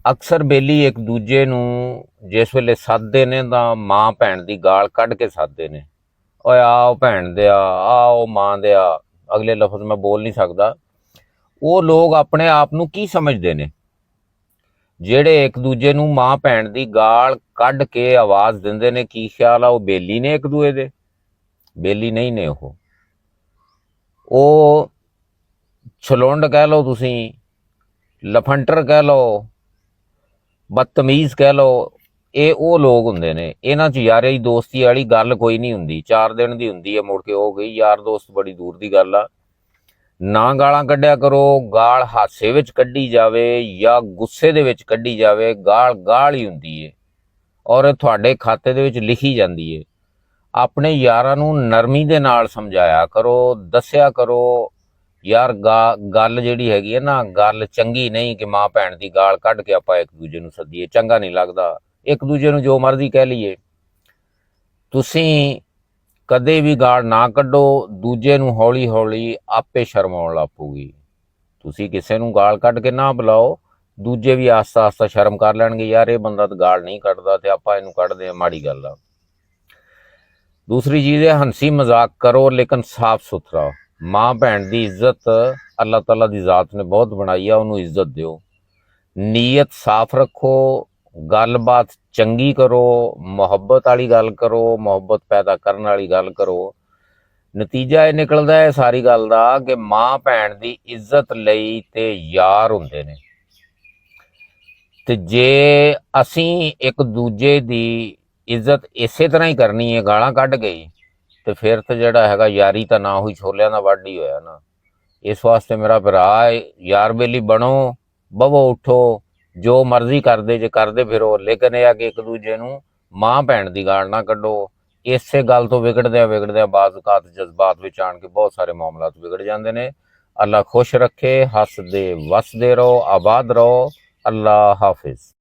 ਅਕਸਰ ਬੇਲੀ ਇੱਕ ਦੂਜੇ ਨੂੰ ਜਿਸ ਵੇਲੇ ਸੱਦਦੇ ਨੇ ਤਾਂ ਮਾਂ ਭੈਣ ਦੀ ਗਾਲ ਕੱਢ ਕੇ ਸੱਦਦੇ ਨੇ। ਓਏ ਆਓ ਭੈਣ ਦਿਆ, ਆਓ ਮਾਂ ਦਿਆ, ਅਗਲੇ ਲਫ਼ਜ਼ ਮੈਂ ਬੋਲ ਨਹੀਂ ਸਕਦਾ। ਉਹ ਲੋਕ ਆਪਣੇ ਆਪ ਨੂੰ ਕੀ ਸਮਝਦੇ ਨੇ ਜਿਹੜੇ ਇੱਕ ਦੂਜੇ ਨੂੰ ਮਾਂ ਭੈਣ ਦੀ ਗਾਲ ਕੱਢ ਕੇ ਆਵਾਜ਼ ਦਿੰਦੇ ਨੇ? ਕੀ ਖਿਆਲ ਆ ਉਹ ਬੇਲੀ ਨੇ ਇੱਕ ਦੂਏ ਦੇ? ਬੇਲੀ ਨਹੀਂ ਨੇ। ਉਹ ਛਲੁੰਡ ਕਹਿ ਲਓ, ਤੁਸੀਂ ਲਫੰਟਰ ਕਹਿ ਲਓ, ਬਦਤਮੀਜ਼ ਕਹਿ ਲਓ, ਇਹ ਉਹ ਲੋਕ ਹੁੰਦੇ ਨੇ। ਇਹਨਾਂ 'ਚ ਯਾਰੀ ਦੋਸਤੀ ਵਾਲੀ ਗੱਲ ਕੋਈ ਨਹੀਂ ਹੁੰਦੀ। 4 ਦਿਨ ਦੀ ਹੁੰਦੀ ਹੈ, ਮੁੜ ਕੇ ਹੋ ਗਈ। ਯਾਰ ਦੋਸਤ ਬੜੀ ਦੂਰ ਦੀ ਗੱਲ ਆ। ਨਾ ਗਾਲਾਂ ਕੱਢਿਆ ਕਰੋ। ਗਾਲ ਹਾਸੇ ਵਿੱਚ ਕੱਢੀ ਜਾਵੇ ਜਾਂ ਗੁੱਸੇ ਦੇ ਵਿੱਚ ਕੱਢੀ ਜਾਵੇ, ਗਾਲ ਗਾਲ ਹੀ ਹੁੰਦੀ ਹੈ ਔਰ ਤੁਹਾਡੇ ਖਾਤੇ ਦੇ ਵਿੱਚ ਲਿਖੀ ਜਾਂਦੀ ਹੈ। ਆਪਣੇ ਯਾਰਾਂ ਨੂੰ ਨਰਮੀ ਦੇ ਨਾਲ ਸਮਝਾਇਆ ਕਰੋ, ਦੱਸਿਆ ਕਰੋ ਯਾਰ ਗੱਲ ਜਿਹੜੀ ਹੈਗੀ ਹੈ ਨਾ, ਗੱਲ ਚੰਗੀ ਨਹੀਂ ਕਿ ਮਾਂ ਭੈਣ ਦੀ ਗਾਲ ਕੱਢ ਕੇ ਆਪਾਂ ਇੱਕ ਦੂਜੇ ਨੂੰ ਸੱਦੀਏ। ਚੰਗਾ ਨਹੀਂ ਲੱਗਦਾ। ਇੱਕ ਦੂਜੇ ਨੂੰ ਜੋ ਮਰਜ਼ੀ ਕਹਿ ਲਈਏ। ਤੁਸੀਂ ਕਦੇ ਵੀ ਗਾਲ ਨਾ ਕੱਢੋ, ਦੂਜੇ ਨੂੰ ਹੌਲੀ ਹੌਲੀ ਆਪੇ ਸ਼ਰਮ ਆਉਣ ਲੱਗ ਪਊਗੀ। ਤੁਸੀਂ ਕਿਸੇ ਨੂੰ ਗਾਲ ਕੱਢ ਕੇ ਨਾ ਬੁਲਾਓ, ਦੂਜੇ ਵੀ ਆਸਤਾ ਆਸਤਾ ਸ਼ਰਮ ਕਰ ਲੈਣਗੇ, ਯਾਰ ਇਹ ਬੰਦਾ ਤਾਂ ਗਾਲ ਨਹੀਂ ਕੱਢਦਾ ਤੇ ਆਪਾਂ ਇਹਨੂੰ ਕੱਢਦੇ ਹਾਂ, ਮਾੜੀ ਗੱਲ ਆ। दूसरी चीज़ है, हंसी मजाक करो लेकिन साफ सुथरा। माँ भैन की इज्जत अल्लाह ताला की जात ने बहुत बनाई है, उन्होंने इज्जत दो। नीयत साफ रखो, गलबात चंगी करो, मुहब्बत वाली गल करो, मुहब्बत पैदा करने वाली गल करो। नतीजा ये निकलता है सारी गल का कि माँ भैन की इज्जत लई ते यार हुंदे ने। ते जे असी एक दूजे की इज्जत इसे तरह ही करनी है गालां कढ़ के, तो फिर तो जड़ा है यारी तो ना हुई छोलियां दा वढ ही होया ना। इस वास्ते मेरा भरा यार बेली बनो, बवो उठो, जो मर्जी करदे जे करदे फिरो, लेकिन यह कि एक दूजे नूं मां भैन दी गाल ना कड्डो। इसे गल तो विगड़दे बाज़ औकात जज्बात विच आण के बहुत सारे मामलात बिगड़ जाते हैं। अल्लाह खुश रखे, हसदे वसदे रहो, आबाद रहो। अल्लाह हाफिज़।